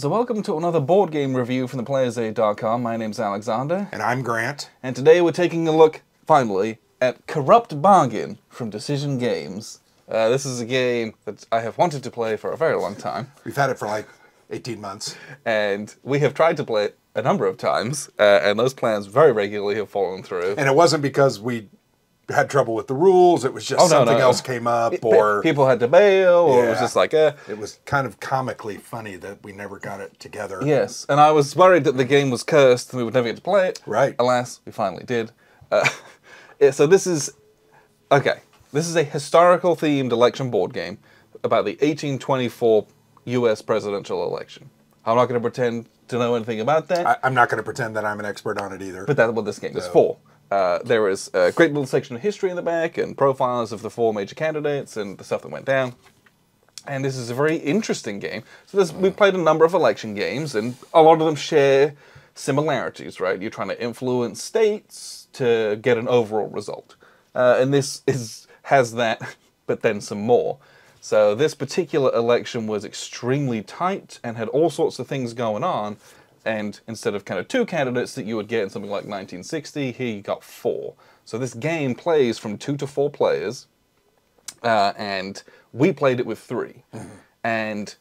So welcome to another board game review from theplayersaid.com. My name's Alexander. And I'm Grant. And today we're taking a look, finally, at Corrupt Bargain from Decision Games. This is a game that I have wanted to play for a very long time. We've had it for like 18 months. And we have tried to play it a number of times, and those plans very regularly have fallen through. And it wasn't because we had trouble with the rules, it was just something else came up, or people had to bail, or it was just like, It was kind of comically funny that we never got it together. Yes, and I was worried that the game was cursed and we would never get to play it. Right. Alas, we finally did. So this is a historical themed election board game about the 1824 US presidential election. I'm not going to pretend to know anything about that. I'm not going to pretend that I'm an expert on it either. But that's what this game is for. There is a great little section of history in the back and profiles of the four major candidates and the stuff that went down. And this is a very interesting game. So we played a number of election games, and a lot of them share similarities, right? You're trying to influence states to get an overall result. And this has that, but then some more. So this particular election was extremely tight and had all sorts of things going on. And instead of kind of two candidates that you would get in something like 1960, here you got four. So this game plays from 2 to 4 players, and we played it with 3. Mm-hmm. And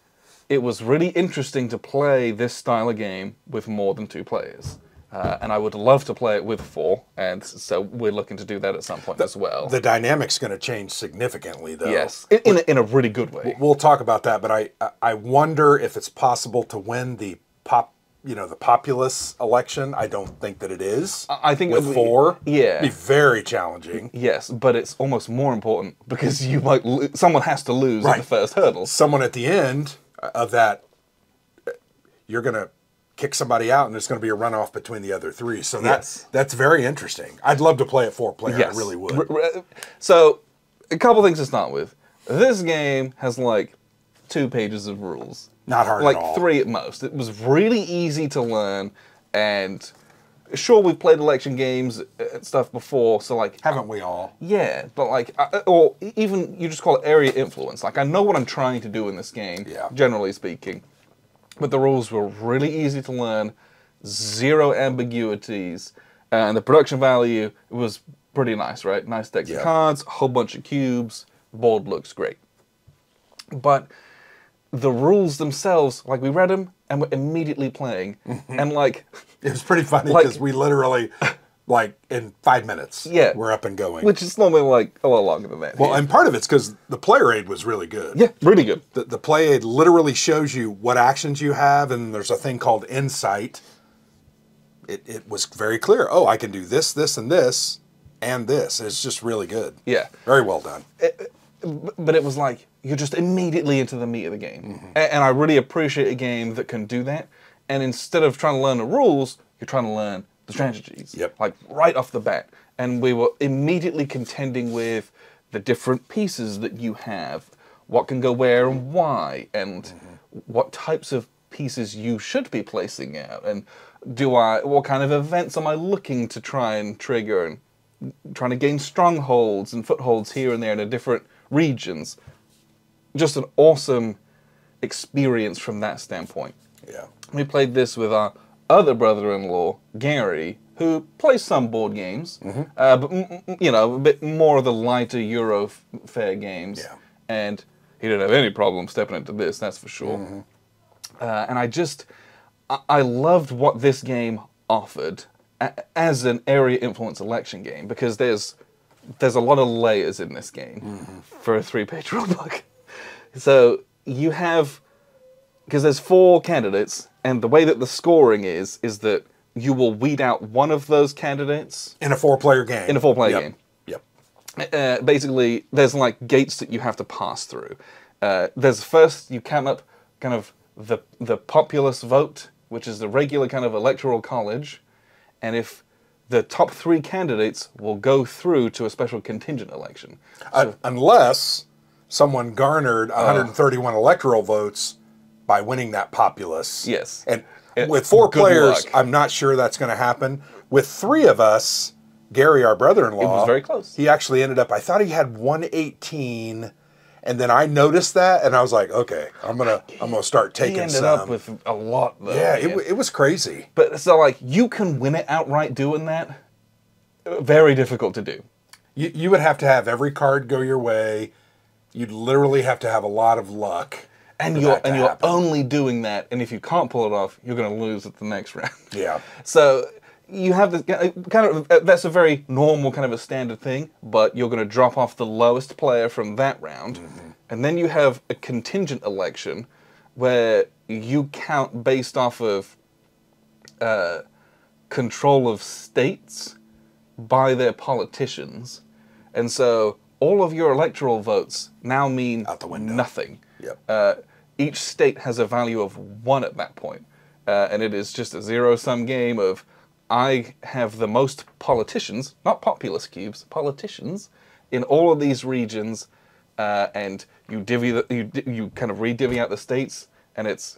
it was really interesting to play this style of game with more than 2 players. And I would love to play it with 4, and so we're looking to do that at some point as well. The dynamic's going to change significantly, though. Yes, in a really good way. We'll talk about that, but I wonder if it's possible to win the populist election. I don't think that it is. I think with 4, it'd be very challenging. Yes, but it's almost more important because you might someone has to lose at the first hurdle. Someone at the end of that, you're going to kick somebody out, and there's going to be a runoff between the other 3. So that's very interesting. I'd love to play it 4-player. Yes. I really would. So, a couple things to start with. This game has like 2 pages of rules. Not hard at all. Like 3 at most. It was really easy to learn, and sure, we've played election games and stuff before, so like... Haven't we all? Yeah, but like, or even, you just call it area influence. Like, I know what I'm trying to do in this game, generally speaking, but the rules were really easy to learn, 0 ambiguities, and the production value was pretty nice, right? Nice decks of cards, a whole bunch of cubes, the board looks great. But the rules themselves, like, we read them and we're immediately playing, and like... It was pretty funny because we literally, like, in 5 minutes, we're up and going. Which is normally, like, a lot longer than that. Well, and part of it's because the player aid was really good. Yeah, really good. The play aid literally shows you what actions you have, and there's a thing called insight. It was very clear. Oh, I can do this, this, and this, and this. It's just really good. Yeah. Very well done. But it was like, you're just immediately into the meat of the game. And I really appreciate a game that can do that. And instead of trying to learn the rules, you're trying to learn the strategies. Yep. Like, right off the bat. And we were immediately contending with the different pieces that you have, what can go where and why, and what types of pieces you should be placing out, and what kind of events am I looking to try and trigger, and trying to gain strongholds and footholds here and there in the different regions. Just an awesome experience from that standpoint. Yeah. We played this with our other brother-in-law, Gary, who plays some board games, but, you know, a bit more of the lighter Euro fair games. Yeah. And he didn't have any problem stepping into this, that's for sure. And I loved what this game offered as an area influence election game, because there's a lot of layers in this game for a 3-page rulebook. So you have, because there's 4 candidates, and the way that the scoring is that you will weed out one of those candidates. In a 4-player game. In a 4-player game. Yep. Basically, there's like gates that you have to pass through. There's first, you count up kind of the populist vote, which is the regular kind of electoral college, and if the top 3 candidates will go through to a special contingent election. So, unless someone garnered 131 electoral votes by winning that populace. Yes. And with 4 players, I'm not sure that's going to happen. With 3 of us, Gary, our brother-in-law, it was very close. He actually ended up, I thought he had 118, And then I noticed that, and I was like, okay, I'm gonna start taking He ended some. up with a lot, though. Yeah, man. it was crazy. But so, like, you can win it outright doing that. Very difficult to do. You would have to have every card go your way. You'd literally have to have a lot of luck. And for you're that to happen. only doing that, and if you can't pull it off, you're going to lose at the next round. Yeah. So you have this kind of that's a very normal kind of a standard thing, but you're going to drop off the lowest player from that round, and then you have a contingent election where you count based off of control of states by their politicians, and so all of your electoral votes now mean Out the window. nothing. Yep. Each state has a value of 1 at that point. And it is just a zero-sum game of, I have the most politicians, not populous cubes, politicians, in all of these regions, and you you kind of re-divvy out the states, and it's,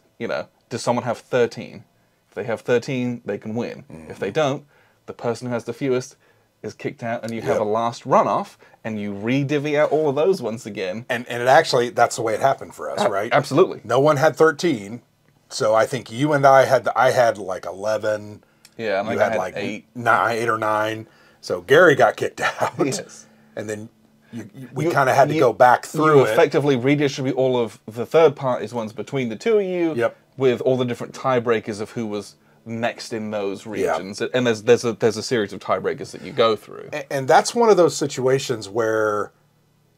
does someone have 13? If they have 13, they can win. If they don't, the person who has the fewest is kicked out, and you have a last runoff, and you re-divvy out all of those once again. And it actually, that's the way it happened for us, right? Absolutely. No one had 13, so I think you and I had like 11. Yeah, and You I had had like 8. 8 or 9. So Gary got kicked out. Yes. And then we kind of had to go back through You it. effectively redistribute all of the third parties ones between the two of you. Yep. With all the different tiebreakers of who was next in those regions, and there's a series of tiebreakers that you go through. And that's one of those situations where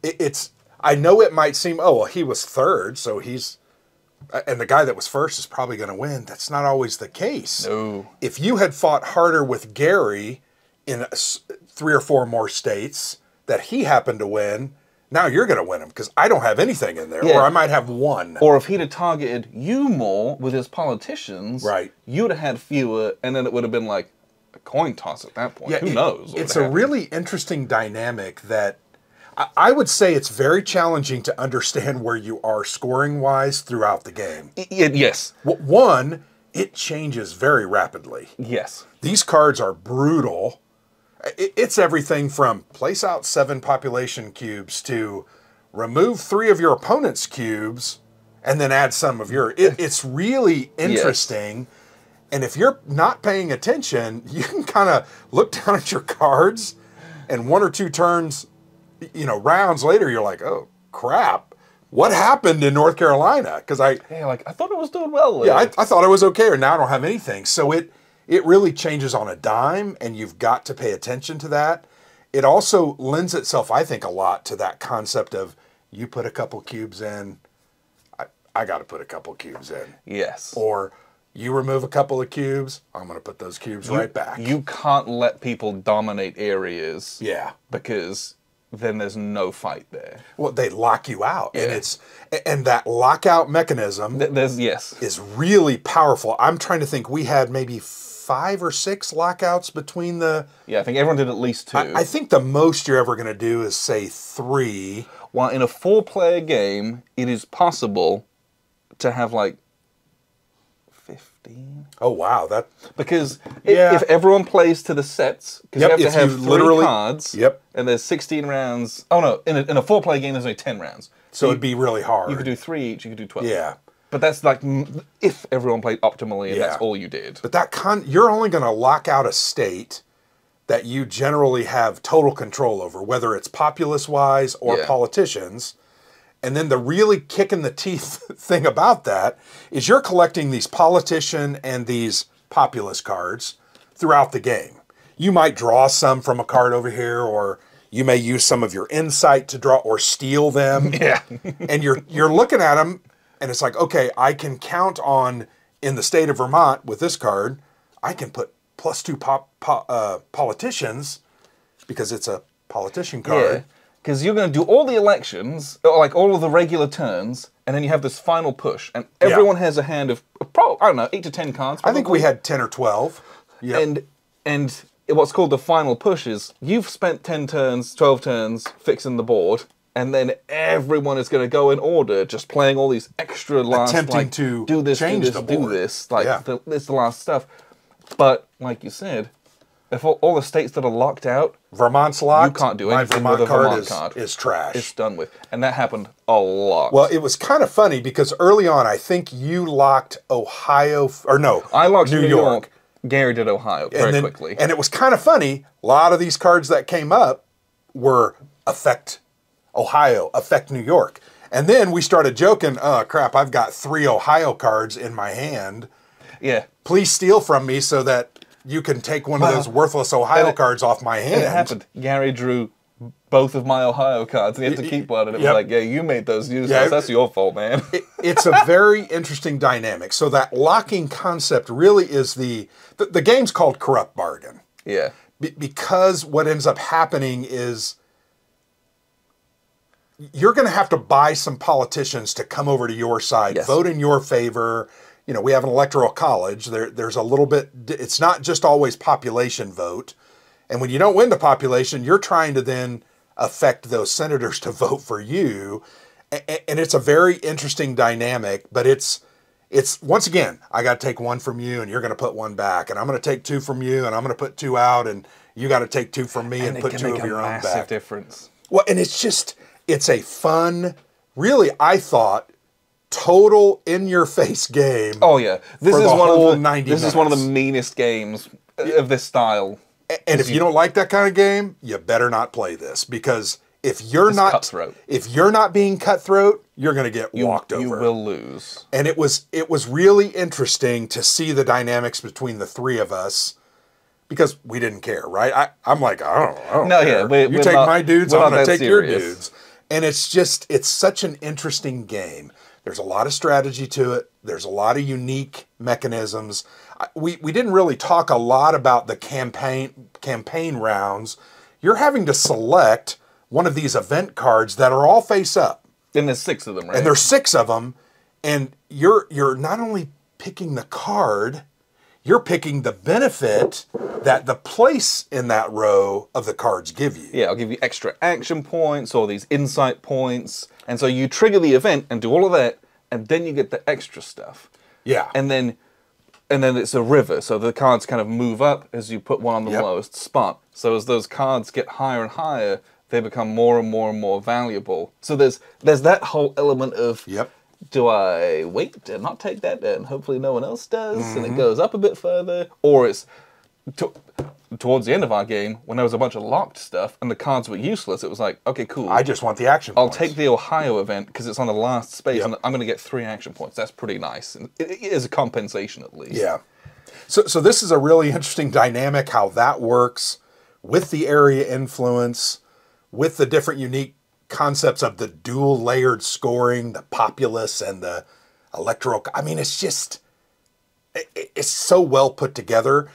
it's. I know it might seem, oh well, he was third, so he's, and the guy that was first is probably going to win. That's not always the case. No. If you had fought harder with Gary in 3 or 4 more states that he happened to win, now you're going to win him because I don't have anything in there, Yeah. or I might have 1. Or if he'd have targeted you more with his politicians, Right. you'd have had fewer, and then it would have been like a coin toss at that point. Yeah, Who knows? what It's would a happen. really interesting dynamic that I would say it's very challenging to understand where you are scoring wise throughout the game. Yes. One, it changes very rapidly. Yes. These cards are brutal. It's everything from place out 7 population cubes to remove 3 of your opponent's cubes and then add some of your. It's really interesting. And if you're not paying attention, you can kind of look down at your cards and 1 or 2 turns, rounds later, you're like, oh, crap. What happened in North Carolina? Because I thought it was doing well there. yeah, I thought it was okay, or now I don't have anything. So it really changes on a dime, and you've got to pay attention to that. It also lends itself, I think, a lot to that concept of you put a couple cubes in, I got to put a couple cubes in. Yes. Or you remove a couple of cubes, I'm going to put those cubes right back. You can't let people dominate areas. Yeah. Because then there's no fight there. Well, they lock you out, Yeah. and that lockout mechanism Yes. is really powerful. I'm trying to think. We had maybe 5 or 6 lockouts between the. Yeah, I think everyone did at least 2. I think the most you're ever going to do is say 3. While in a 4-player game, it is possible to have like 15. Oh wow, that. Because Yeah. if everyone plays to the sets, because Yep, you have to if have you 3 literally- cards, Yep. and there's 16 rounds. Oh no, in a 4-player game, there's only 10 rounds. So it'd be really hard. You could do 3 each, you could do 12. Yeah. But that's like if everyone played optimally and Yeah. that's all you did. But you're only going to lock out a state that you generally have total control over, whether it's populace-wise or Yeah. politicians. And then the really kick in the teeth thing about that is you're collecting these politician and these populace cards throughout the game. You might draw some from a card over here, or you may use some of your insight to draw or steal them. Yeah. And you're looking at them, and it's like, okay, I can count on, in the state of Vermont with this card, I can put +2 politicians because it's a politician card. Yeah. Because you're going to do all the elections, like all of the regular turns, and then you have this final push, and everyone has a hand of, I don't know, 8 to 10 cards. I think probably. we had 10 or 12. Yep. And what's called the final push is you've spent 10 turns, 12 turns fixing the board, and then everyone is going to go in order, just playing all these extra last, Attempting like, to do this, change do this, the board. do this, like Yeah. this is the last stuff. But like you said, if all the states that are locked out, Vermont's locked. you can't do My anything Vermont with a card Vermont is, card. is trash. It's done with. And that happened a lot. Well, it was kind of funny because early on, I think you locked Ohio, or no, I locked New York. Gary did Ohio very quickly. And it was kind of funny. A lot of these cards that came up were affect Ohio, affect New York. And then we started joking, oh, crap, I've got 3 Ohio cards in my hand. Yeah. Please steal from me so that you can take one of those worthless Ohio cards off my hand. And it happened. Gary drew both of my Ohio cards, and he had to keep one. And it was like, yeah, you made those useless. That's your fault, man. It's a very interesting dynamic. So that locking concept really is the game's called Corrupt Bargain. Yeah. Because what ends up happening is you're going to have to buy some politicians to come over to your side, vote in your favor. You know, we have an electoral college. There's a little bit, it's not just always population vote. And when you don't win the population, you're trying to then affect those senators to vote for you. And it's a very interesting dynamic, but it's once again, I got to take 1 from you and you're going to put 1 back. And I'm going to take 2 from you and I'm going to put 2 out and you got to take 2 from me and put 2 of your own back. Massive difference. Well, and it's a fun, really, I thought, total in-your-face game. Oh yeah, this is one of the minutes. meanest games of this style. And if you don't like that kind of game, you better not play this because if you're not being cutthroat, you're going to get walked over. You will lose. And it was really interesting to see the dynamics between the 3 of us. Because we didn't care, right? I'm like, I don't care. You take my dudes, I'm going to take your dudes. And it's such an interesting game. There's a lot of strategy to it. There's a lot of unique mechanisms. We didn't really talk a lot about the campaign rounds. You're having to select one of these event cards that are all face up. And there's 6 of them, right? And there's 6 of them. And you're not only picking the card, you're picking the benefit that the place in that row of the cards give you. Yeah, I'll give you extra action points or these insight points. And so you trigger the event and do all of that, and then you get the extra stuff. Yeah. And then it's a river, so the cards kind of move up as you put one on the lowest spot. So as those cards get higher and higher, they become more and more and more valuable. So there's that whole element of... Do I wait and not take that and hopefully no one else does and it goes up a bit further? Or it's towards the end of our game when there was a bunch of locked stuff and the cards were useless, it was like, okay, cool. I just want the action points. I'll take the Ohio event because it's on the last space and I'm going to get 3 action points. That's pretty nice. And it is a compensation at least. Yeah. So this is a really interesting dynamic how that works with the area influence, with the different unique concepts of the dual layered scoring, the populace and the electoral. I mean, it's so well put together.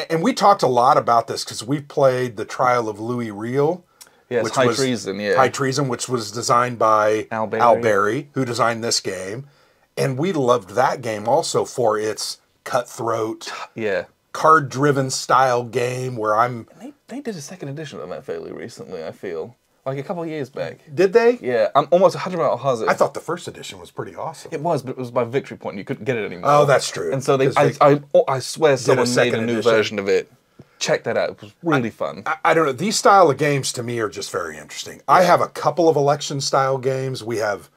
And we talked a lot about this because we played the Trial of Louis Riel. Yes, High Treason, yeah. High Treason, which was designed by Al Berry, who designed this game. And we loved that game also for its cutthroat, card-driven style game where They did a 2nd edition of that fairly recently, I feel. Like a couple of years back. Did they? Yeah, I'm almost 100% positive. I thought the 1st edition was pretty awesome. It was, but it was by Victory Point. You couldn't get it anymore. Oh, that's true. And so I swear someone made a new version of it. Check that out. It was really fun. I don't know. These style of games to me are just very interesting. Yeah. I have a couple of election style games. We have,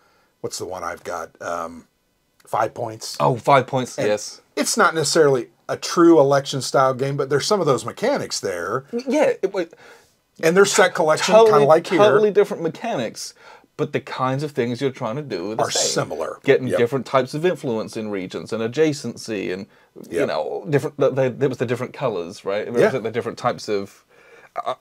what's the one I've got? 5 Points. Oh, 5 Points, and yes. It's not necessarily a true election style game, but there's some of those mechanics there. Yeah, and there's set collection, kind of like here. Totally different mechanics, but the kinds of things you're trying to do are similar. Getting different types of influence in regions and adjacency and, you know, different. There was the different colors, right? The different types of...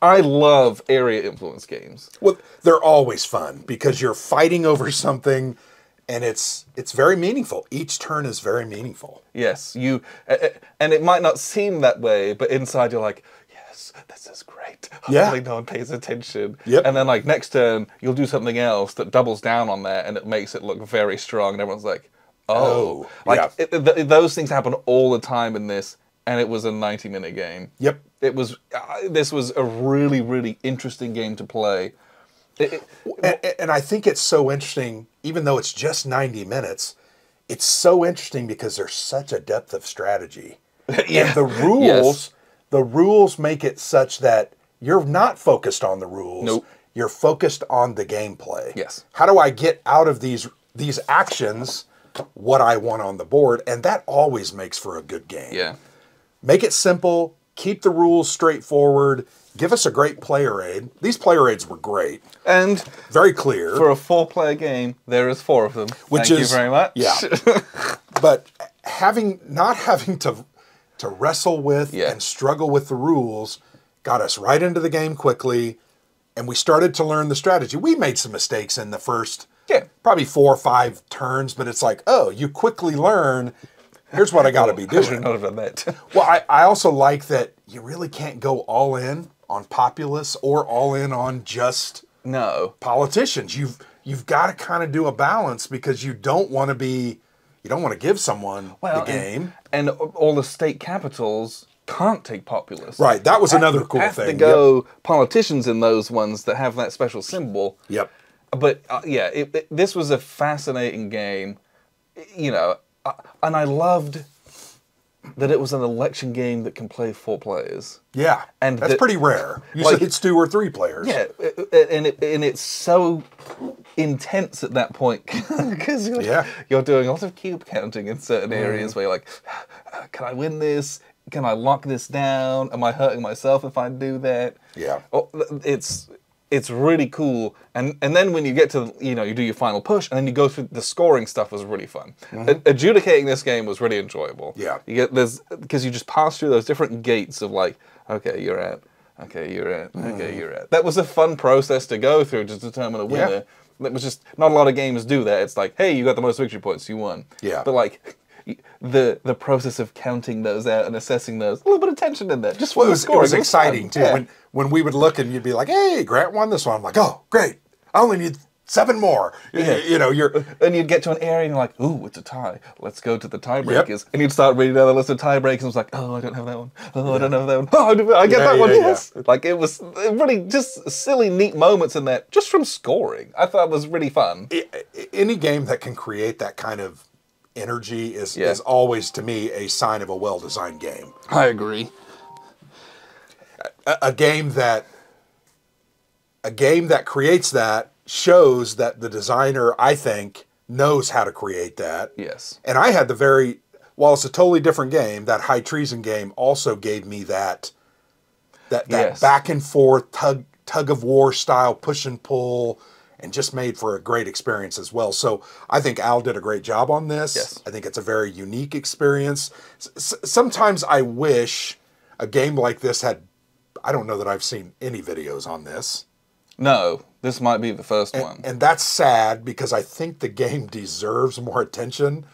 I love area influence games. Well, they're always fun because you're fighting over something and it's very meaningful. Each turn is very meaningful. Yes, and it might not seem that way, but inside you're like, this is great. Hopefully no one pays attention. And then like next turn, you'll do something else that doubles down on that and it makes it look very strong. And everyone's like, those things happen all the time in this. And it was a 90-minute game. Yep. It was. This was a really, really interesting game to play. And I think it's so interesting, even though it's just 90 minutes, it's so interesting because there's such a depth of strategy. And the rules... the rules make it such that you're not focused on the rules. Nope. You're focused on the gameplay. Yes. How do I get out of these actions what I want on the board? And that always makes for a good game. Yeah. Make it simple. Keep the rules straightforward. Give us a great player aid. These player aids were great. And Very clear. for a 4-player game, there is 4 of them. Which Thank is- you very much. yeah. But not having to wrestle with Yeah. and struggle with the rules got us right into the game quickly, and we started to learn the strategy. We made some mistakes in the first Yeah. probably 4 or 5 turns, but it's like, oh, you quickly learn, here's what I got to be I should doing. not have done that. Well, I also like that you really can't go all in on populace or all in on just No. politicians. You've got to kind of do a balance because you don't want to give someone the game. And all the state capitals can't take populace. Right, that was another cool have thing. to go politicians in those ones that have that special symbol. Yep. But yeah, this was a fascinating game, you know, and I loved that it was an election game that can play 4 players. Yeah, And that's pretty rare. Usually it's 2 or 3 players. Yeah, and it's so intense at that point because Yeah. you're doing a lot of cube counting in certain areas where you're like, can I win this? Can I lock this down? Am I hurting myself if I do that? Yeah. Oh, it's really cool. And then when you get to, you do your final push and then you go through the scoring stuff was really fun. Adjudicating this game was really enjoyable. Yeah. Because you just pass through those different gates of like, okay, you're out. Okay, you're out. Okay, you're out. That was a fun process to go through to determine a winner. Yeah. That was just, not a lot of games do that. It's like, hey, you got the most victory points, you won. Yeah. But like, the process of counting those out and assessing those, a little bit of tension in there. Just Well, for it the was, scoring. it was exciting fun. too. Yeah. When we would look and you'd be like, hey, Grant won this one. I'm like, oh, great. I only need 7 more. Yeah. You're And you'd get to an area and you're like, ooh, it's a tie. Let's go to the tiebreakers. And you'd start reading down the list of tiebreakers and it was like, oh, I don't have that one. Oh, I don't have that one. Oh, I get Yeah, that one, yeah, yes. Like, it was really just silly, neat moments in that, just from scoring. I thought it was really fun. any game that can create that kind of energy is Yeah. always, to me, a sign of a well-designed game. I agree. A game that creates that shows that the designer, I think, knows how to create that. Yes. And I had while it's a totally different game, that High Treason game also gave me that Yes. back and forth tug of war style push and pull, and just made for a great experience as well. So I think Al did a great job on this. Yes. I think it's a very unique experience. Sometimes I wish a game like this had, I don't know that I've seen any videos on this. No, this might be the first one. And that's sad because I think the game deserves more attention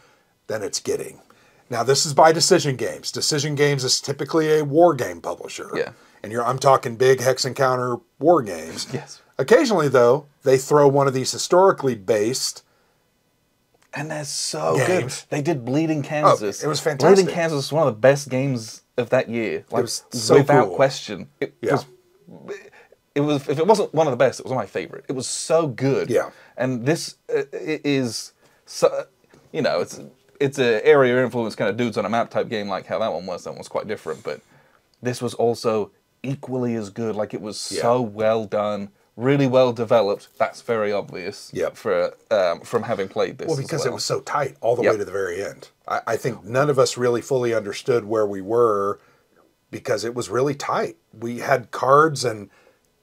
than it's getting. Now, this is by Decision Games. Decision Games is typically a war game publisher. Yeah. And I'm talking big hex encounter war games. Yes. Occasionally, though, they throw one of these historically based. And they're so Games. good. They did Bleeding Kansas. it was fantastic. Bleeding Kansas was one of the best games of that year. Like, was so without cool. question. Yeah. It was, if it wasn't one of the best, it was my favorite. It was so good. Yeah. And this is, so, it's an area influence kind of dudes on a map type game like how that one was. That one was quite different. But this was also equally as good. Like, it was so well done, really well developed. That's very obvious. Yep. From having played this. Well, as because well. it was so tight all the Yep. way to the very end. I think none of us really fully understood where we were because it was really tight. We had cards and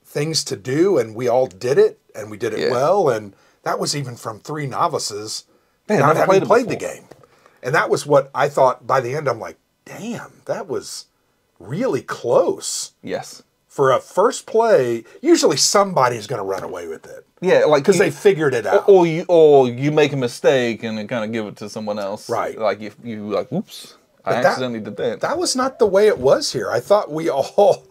things to do, and we all did it, and we did it Yeah. well. And that was even from 3 novices Yeah, not never having played it played the before. game. And that was what I thought by the end. I'm like, damn, that was really close. Yes. For a first play, usually somebody's going to run away with it Yeah, like because they figured it out. or you make a mistake and then kind of give it to someone else. Right. Like if you like, oops, I But accidentally did that. That was not the way it was here. I thought we all,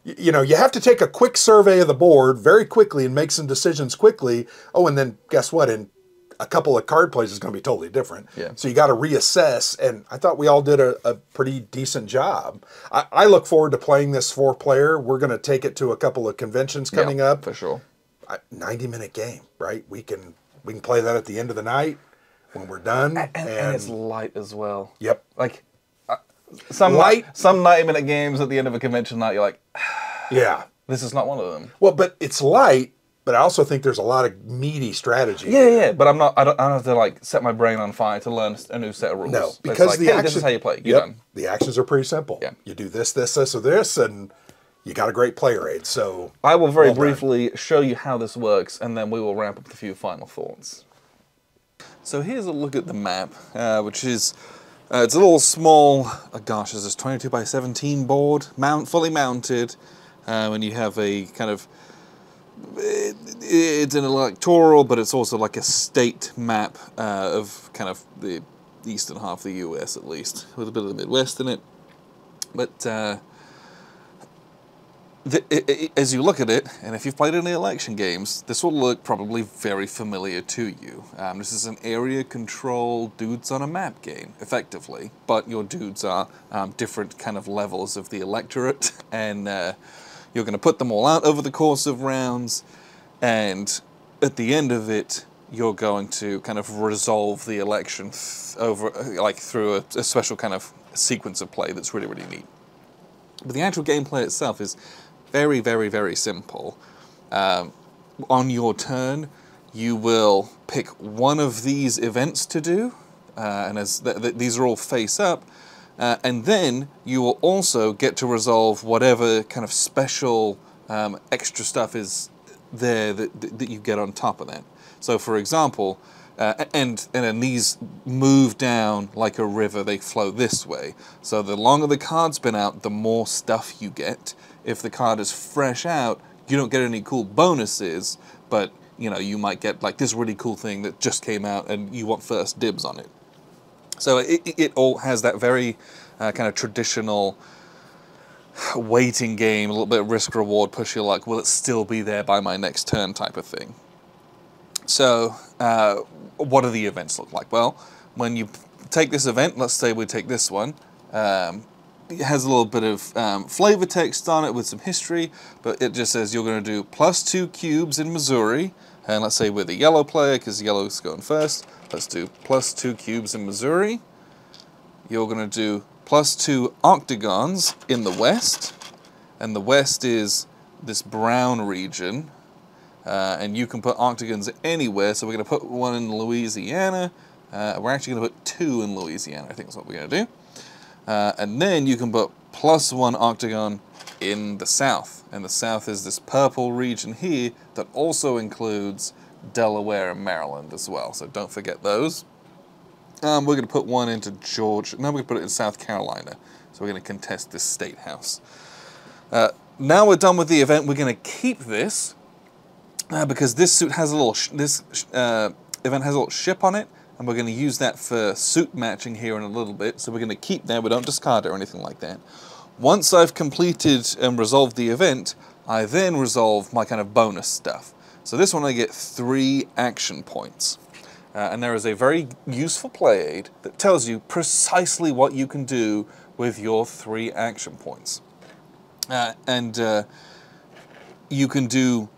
you have to take a quick survey of the board very quickly and make some decisions quickly. Oh, and then guess what? In a couple of card plays is going to be totally different. Yeah. So you got to reassess. And I thought we all did a pretty decent job. I look forward to playing this 4-player. We're going to take it to a couple of conventions coming Yeah, up. for sure. 90-minute game, right? We can play that at the end of the night when we're done. And it's light as well. Yep. Like some light. some 90-minute games at the end of a convention night, you're like, Yeah. this is not one of them. Well, but it's light, but I also think there's a lot of meaty strategy. Yeah. But I don't have to like set my brain on fire to learn a new set of rules. No, It's because like, the hey, action, this is how you play. You're done. The actions are pretty simple. Yeah. You do this, this, this, or this, and you got a great player aid. So I will very well done. briefly show you how this works, and then we will wrap up with a few final thoughts. So here's a look at the map, which is it's a little small. Gosh, is this 22 by 17 board, fully mounted, and you have a kind of it's an electoral, but it's also like a state map of kind of the eastern half of the US, at least, with a bit of the Midwest in it. But as you look at it, and if you've played any election games, this will look probably very familiar to you. This is an area control dudes on a map game, effectively, but your dudes are different kind of levels of the electorate, and you're going to put them all out over the course of rounds, and at the end of it, you're going to kind of resolve the election through a special kind of sequence of play that's really, really neat. But the actual gameplay itself is very, very, very simple. On your turn, you will pick one of these events to do, and as these are all face up, and then you will also get to resolve whatever kind of special extra stuff is there that you get on top of that. So, for example, and then these move down like a river, they flow this way. So the longer the card's been out, the more stuff you get. If the card is fresh out, you don't get any cool bonuses, but you might get like this really cool thing that just came out and you want first dibs on it. So it all has that very kind of traditional waiting game, a little bit of risk reward, push your luck, will it still be there by my next turn type of thing. So what do the events look like? Well, when you take this event, let's say we take this one, it has a little bit of flavor text on it with some history, but it just says you're going to do +2 cubes in Missouri, and let's say we're the yellow player because yellow's going first. Let's do +2 cubes in Missouri. You're going to do +2 octagons in the west, and the west is this brown region. And you can put octagons anywhere, so we're going to put one in Louisiana. We're actually going to put 2 in Louisiana, I think is what we're going to do. And then you can put +1 octagon in the south. And the south is this purple region here that also includes Delaware and Maryland as well, so don't forget those. We're going to put one into Georgia. Now we're going to put it in South Carolina, so we're going to contest this state house. Now we're done with the event, we're going to keep this. Because this suit has a little, event has a little ship on it, and we're going to use that for suit matching here in a little bit. So we're going to keep that. We don't discard it or anything like that. Once I've completed and resolved the event, I then resolve my kind of bonus stuff. So this one I get 3 action points, and there is a very useful play aid that tells you precisely what you can do with your 3 action points, and you can do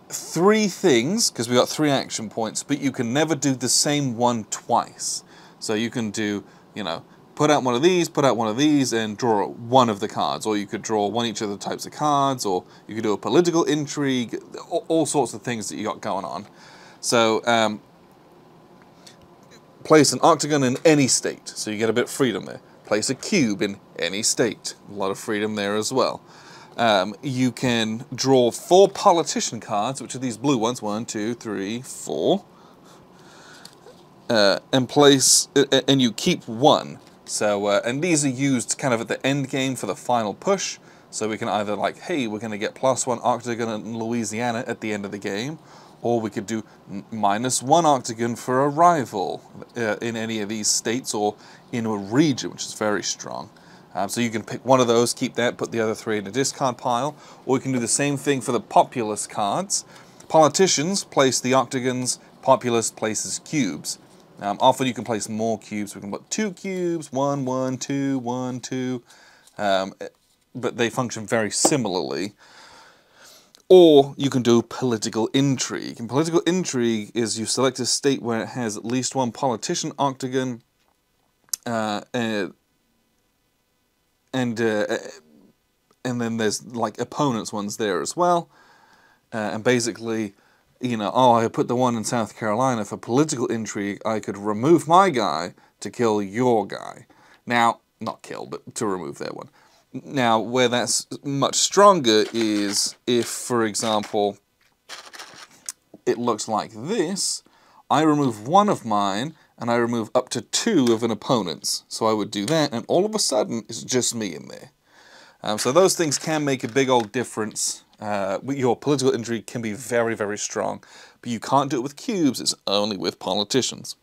3 things, because we got 3 action points, but you can never do the same one twice. So you can do, put out one of these, and draw one of the cards. Or you could draw one each of the types of cards, or you could do a political intrigue, all sorts of things that you got going on. So, place an octagon in any state, so you get a bit of freedom there. Place a cube in any state, a lot of freedom there as well. You can draw 4 politician cards, which are these blue ones, 1, 2, 3, 4, and place, and you keep 1. So, and these are used kind of at the end game for the final push. So we can either like, hey, we're going to get +1 octagon in Louisiana at the end of the game, or we could do -1 octagon for a rival in any of these states or in a region, which is very strong. So you can pick one of those, keep that, put the other 3 in a discard pile, or you can do the same thing for the populous cards. Politicians place the octagons, populous places cubes. Often you can place more cubes. We can put 2 cubes, 1, 1, 2, 1, 2, but they function very similarly. Or you can do political intrigue. And political intrigue is you select a state where it has at least 1 politician octagon, and then there's like opponents ones there as well. And basically, you know, oh, I put the one in South Carolina for political intrigue. I could remove my guy to kill your guy. Now, not kill, but to remove their one. Now, where that's much stronger is if, for example, it looks like this. I remove one of mine, and I remove up to 2 of an opponent's. So I would do that, and all of a sudden, it's just me in there. So those things can make a big old difference. Your political intrigue can be very, very strong, but you can't do it with cubes. It's only with politicians.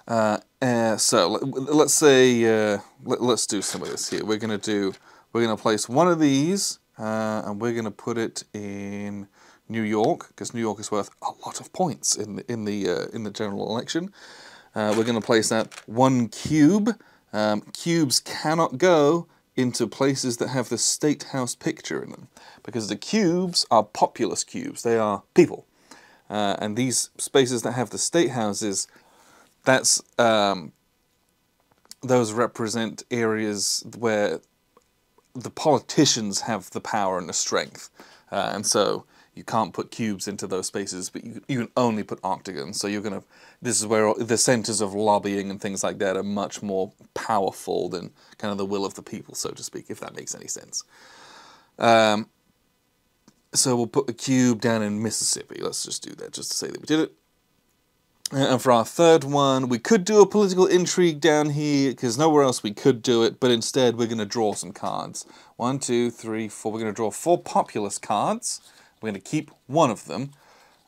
So let's say let's do some of this here. We're gonna place one of these, and we're gonna put it in New York, because New York is worth a lot of points in the general election. We're gonna place that 1 cube. Cubes cannot go into places that have the State House picture in them, because the cubes are populous cubes. They are people, and these spaces that have the State Houses, that's those represent areas where the politicians have the power and the strength, and so you can't put cubes into those spaces, but you can only put octagons. So this is where the centers of lobbying and things like that are much more powerful than kind of the will of the people, so to speak, if that makes any sense. So we'll put a cube down in Mississippi. Let's just do that, just to say that we did it. And for our third one, we could do a political intrigue down here, because nowhere else we could do it, but instead we're going to draw some cards. 1, 2, 3, 4. We're going to draw 4 populous cards. We're going to keep one of them.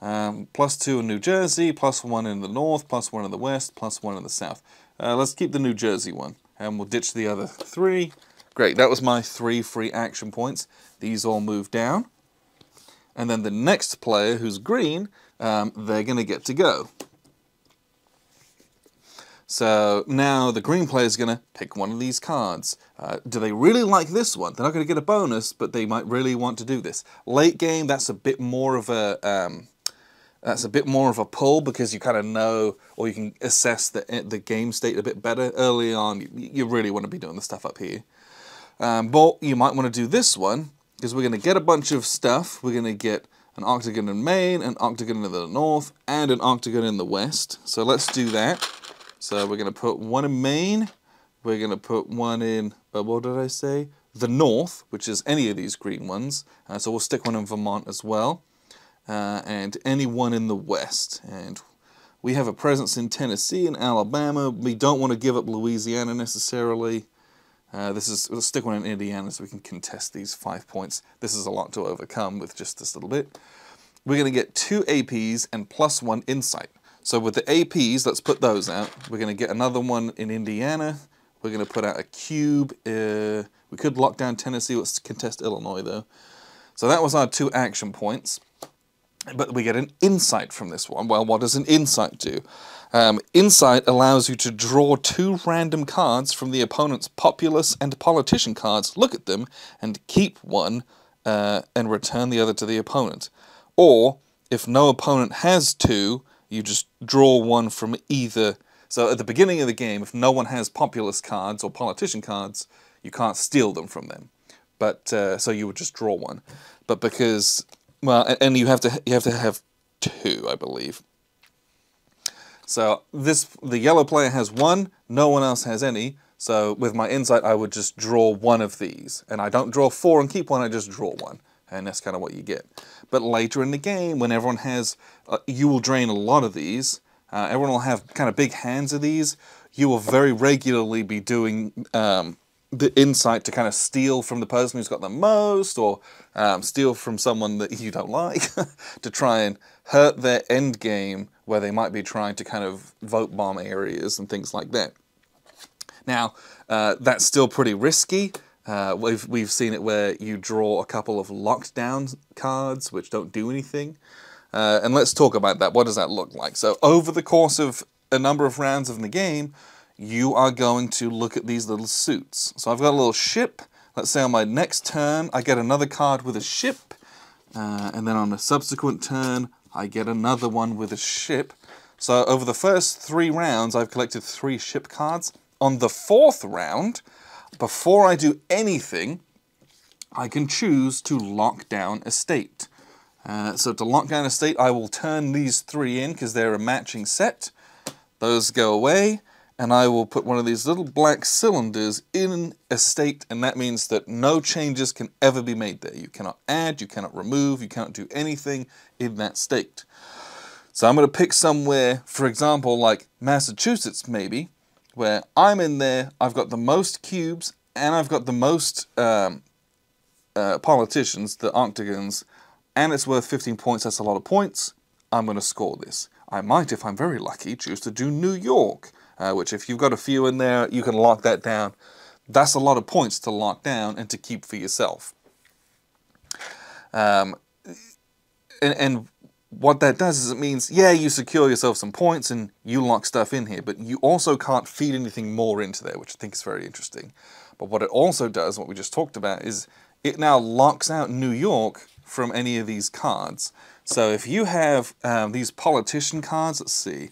+2 in New Jersey, +1 in the north, +1 in the west, +1 in the south. Let's keep the New Jersey one, and we'll ditch the other 3. Great, that was my 3 free action points. These all move down. And then the next player, who's green, they're going to get to go. So now the green player is going to pick one of these cards. Do they really like this one? They're not going to get a bonus, but they might really want to do this. Late game, that's a bit more of a pull, because you kind of know, or you can assess the game state a bit better. Early on, you really want to be doing the stuff up here. But you might want to do this one, because we're going to get a bunch of stuff. We're going to get an octagon in Maine, an octagon in the north, and an octagon in the west. So let's do that. So we're going to put one in Maine, we're going to put one in, what did I say? The north, which is any of these green ones. So we'll stick one in Vermont as well. And any one in the west. And we have a presence in Tennessee and Alabama. We don't want to give up Louisiana necessarily. Let's stick one in Indiana so we can contest these 5 points. This is a lot to overcome with just this little bit. We're going to get 2 APs and +1 insight. So with the APs, let's put those out. We're going to get another one in Indiana. We're going to put out a cube. We could lock down Tennessee. Let's contest Illinois, though. So that was our 2 action points. But we get an insight from this one. Well, what does an insight do? Insight allows you to draw 2 random cards from the opponent's populace and politician cards, look at them, and keep one and return the other to the opponent. Or, if no opponent has 2, you just draw one from either. So at the beginning of the game, if no one has populist cards or politician cards, you can't steal them from them. But so you would just draw one. But because, well, and you have to have 2, I believe. So the yellow player has 1, no one else has any. So with my insight, I would just draw one of these, and I don't draw 4 and keep one. I just draw 1. And that's kind of what you get. But later in the game, when everyone has, you will drain a lot of these. Everyone will have kind of big hands of these. You will very regularly be doing the insight to kind of steal from the person who's got the most, or steal from someone that you don't like, to try and hurt their end game, where they might be trying to kind of vote bomb areas and things like that. Now, that's still pretty risky. We've seen it where you draw a couple of locked down cards which don't do anything. And let's talk about that. What does that look like? So over the course of a number of rounds of the game, you are going to look at these little suits. So I've got a little ship. Let's say on my next turn, I get another card with a ship. And then on a subsequent turn, I get another one with a ship. So over the first 3 rounds, I've collected 3 ship cards. On the 4th round, before I do anything, I can choose to lock down a state. So to lock down a state, I will turn these 3 in because they're a matching set. Those go away, and I will put one of these little black cylinders in a state, and that means that no changes can ever be made there. You cannot add, you cannot remove, you cannot do anything in that state. So I'm going to pick somewhere, for example, like Massachusetts maybe, where I'm in there, I've got the most cubes, and I've got the most politicians, the octagons, and it's worth 15 points. That's a lot of points. I'm going to score this. I might, if I'm very lucky, choose to do New York, which if you've got a few in there, you can lock that down. That's a lot of points to lock down and to keep for yourself. And what that does is it means, yeah, you secure yourself some points and you lock stuff in here, but you also can't feed anything more into there, which I think is very interesting. But what it also does, what we just talked about, is it now locks out New York from any of these cards. So if you have these politician cards, let's see,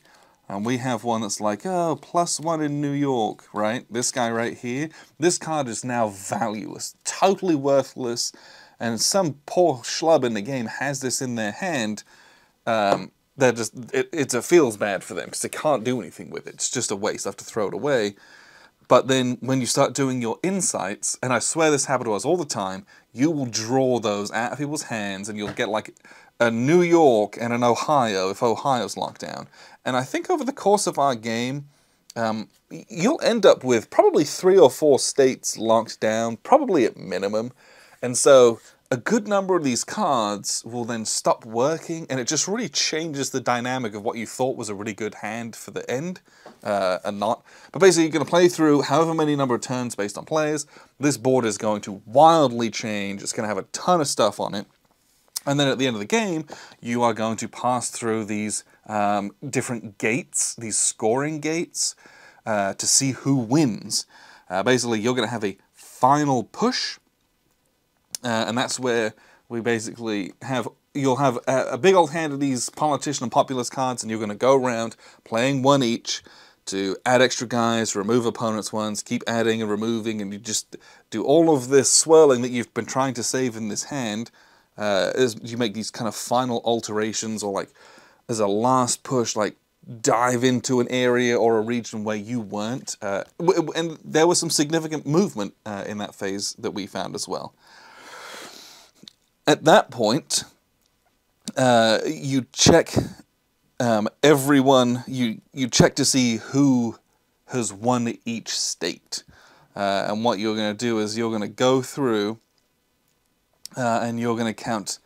and we have one that's like, oh, +1 in New York, right? This guy right here, this card is now valueless, totally worthless, and some poor schlub in the game has this in their hand. They're just, it feels bad for them because they can't do anything with it. It's just a waste. They have to throw it away. But then when you start doing your insights, and I swear this happened to us all the time, you will draw those out of people's hands and you'll get like a New York and an Ohio if Ohio's locked down. And I think over the course of our game, you'll end up with probably 3 or 4 states locked down, probably at minimum. And so a good number of these cards will then stop working, and it just really changes the dynamic of what you thought was a really good hand for the end, and not. But basically, you're going to play through however many number of turns based on players. This board is going to wildly change. It's going to have a ton of stuff on it. And then at the end of the game, you are going to pass through these different gates, these scoring gates, to see who wins. Basically, you're going to have a final push. And that's where we basically have, you'll have a big old hand of these politician and populist cards, and you're going to go around playing 1 each to add extra guys, remove opponents' ones, keep adding and removing, and you just do all of this swirling that you've been trying to save in this hand as you make these kind of final alterations, or like as a last push, like dive into an area or a region where you weren't. And there was some significant movement in that phase that we found as well. At that point, you check everyone, you check to see who has won each state. And what you're going to do is you're going to go through and you're going to count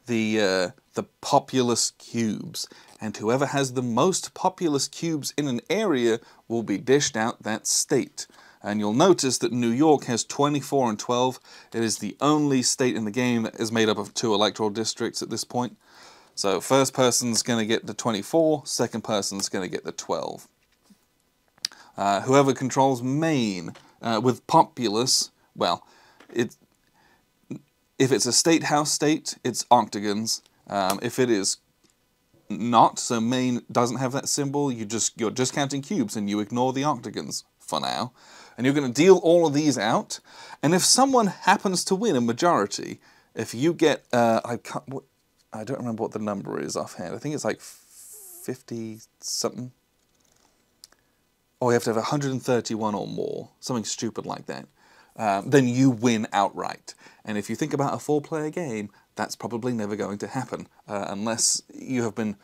the populous cubes. And whoever has the most populous cubes in an area will be dished out that state. And you'll notice that New York has 24 and 12. It is the only state in the game that is made up of 2 electoral districts at this point. So first person's going to get the 24, second person's going to get the 12. Whoever controls Maine with populace, well, if it's a state house state, it's octagons. If it is not, so Maine doesn't have that symbol, you're just counting cubes and you ignore the octagons for now. And you're going to deal all of these out. And if someone happens to win a majority, if you get, I don't remember what the number is offhand. I think it's like 50-something. Or you have to have 131 or more, something stupid like that. Then you win outright. And if you think about a 4-player game, that's probably never going to happen unless you have been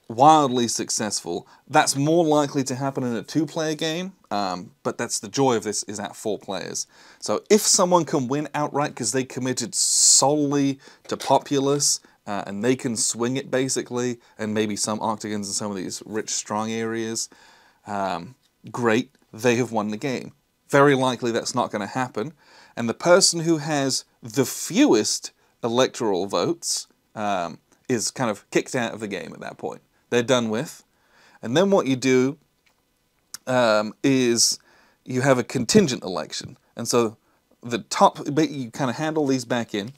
wildly successful. That's more likely to happen in a 2-player game, but that's the joy of this, is at 4 players. So if someone can win outright because they committed solely to populace, and they can swing it basically, and maybe some octagons in some of these rich, strong areas, great, they have won the game. Very likely that's not going to happen, and the person who has the fewest electoral votes is kind of kicked out of the game at that point. They're done with. And then what you do is you have a contingent election. And so the top, you kind of hand all these back in,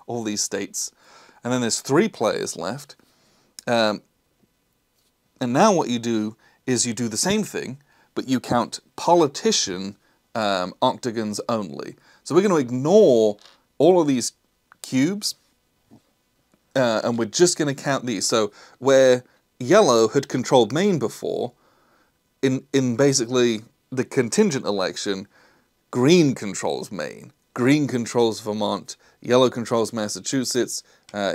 all these states, and then there's 3 players left. And And now what you do is you do the same thing, but you count politician octagons only. So we're going to ignore all of these cubes, and we're just going to count these. So where yellow had controlled Maine before, in basically the contingent election, green controls Maine, green controls Vermont, yellow controls Massachusetts.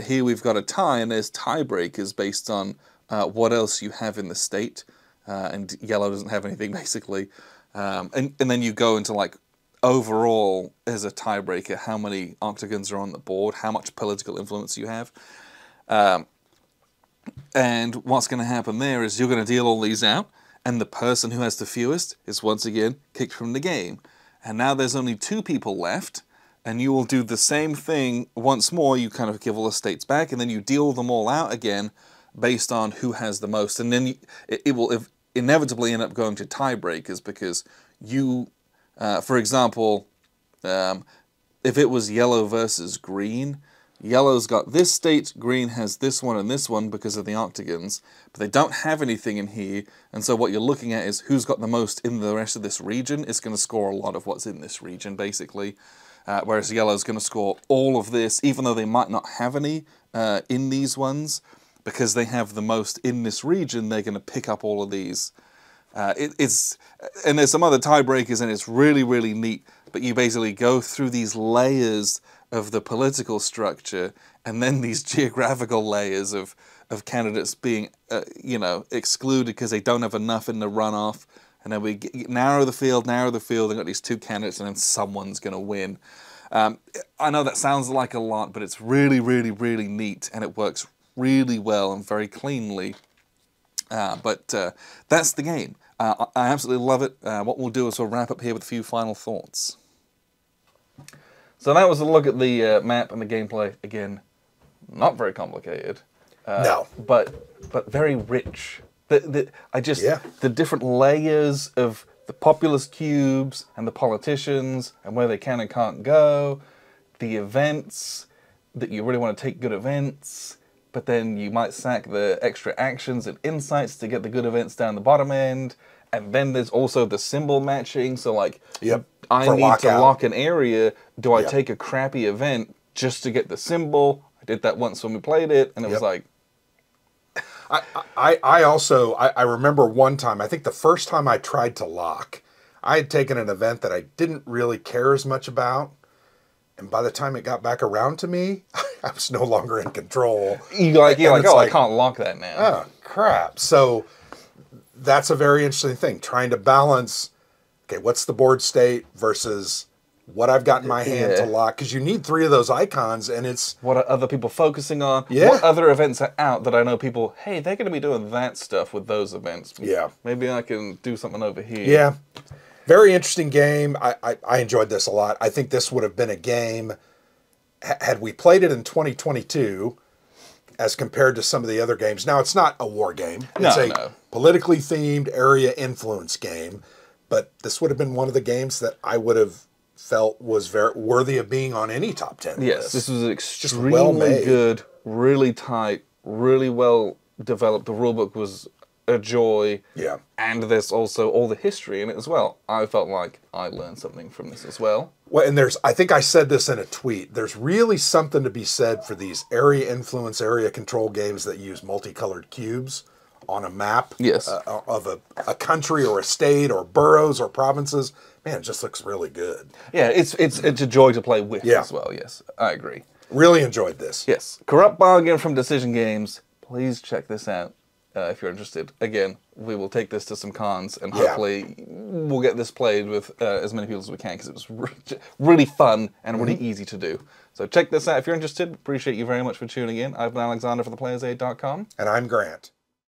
Here we've got a tie, and there's tiebreakers based on what else you have in the state, and yellow doesn't have anything basically. And then you go into like overall as a tiebreaker, how many octagons are on the board, how much political influence you have. And what's going to happen there is you're going to deal all these out, and the person who has the fewest is once again kicked from the game. And now there's only 2 people left, and you will do the same thing once more. You kind of give all the states back, and then you deal them all out again based on who has the most. And then it will inevitably end up going to tiebreakers because you, for example, if it was yellow versus green, yellow's got this state, green has this one and this one because of the octagons, but they don't have anything in here, and so what you're looking at is who's got the most in the rest of this region is going to score a lot of what's in this region, basically, whereas yellow's going to score all of this, even though they might not have any in these ones, because they have the most in this region, they're going to pick up all of these. And there's some other tiebreakers, and it's really, really neat, but you basically go through these layers of the political structure, and then these geographical layers of candidates being, excluded because they don't have enough in the runoff, and then we narrow the field, and got these 2 candidates, and then someone's going to win. I know that sounds like a lot, but it's really, really, really neat, and it works really well and very cleanly. But that's the game. I absolutely love it. What we'll do is we'll wrap up here with a few final thoughts. So that was a look at the map and the gameplay. Again, not very complicated. No. But very rich. The different layers of the populous cubes and the politicians and where they can and can't go, the events, that you really want to take good events, but then you might sack the extra actions and insights to get the good events down the bottom end. And then there's also the symbol matching. So like, I need to lock an area. Do I take a crappy event just to get the symbol? I did that once when we played it, and it was like... I remember one time, I think the first time I tried to lock, I had taken an event that I didn't really care as much about. And by the time it got back around to me, I was no longer in control. I can't lock that now. Oh, crap. So that's a very interesting thing. Trying to balance, okay, what's the board state versus what I've got in my hand to lock. Because you need 3 of those icons, and it's... What are other people focusing on? Yeah. What other events are out that I know people, hey, they're going to be doing that stuff with those events. Yeah. Maybe I can do something over here. Yeah. Very interesting game. I enjoyed this a lot. I think this would have been a game, had we played it in 2022, as compared to some of the other games. Now, it's not a war game. It's a politically themed area influence game. But this would have been one of the games that I would have felt was very worthy of being on any top 10 list. This was extremely good, really tight, really well developed. The rulebook was a joy. Yeah. And there's also all the history in it as well. I felt like I learned something from this as well. Well, and I think I said this in a tweet, there's really something to be said for these area influence, area control games that use multicolored cubes on a map of a country or a state or boroughs or provinces. Man, it just looks really good. Yeah, it's a joy to play with as well, yes. I agree. Really enjoyed this. Yes. Corrupt Bargain from Decision Games. Please check this out if you're interested. Again, we will take this to some cons, and hopefully we'll get this played with as many people as we can, because it was really fun and really easy to do. So check this out if you're interested. Appreciate you very much for tuning in. I've been Alexander for thePlayersaid.com. And I'm Grant.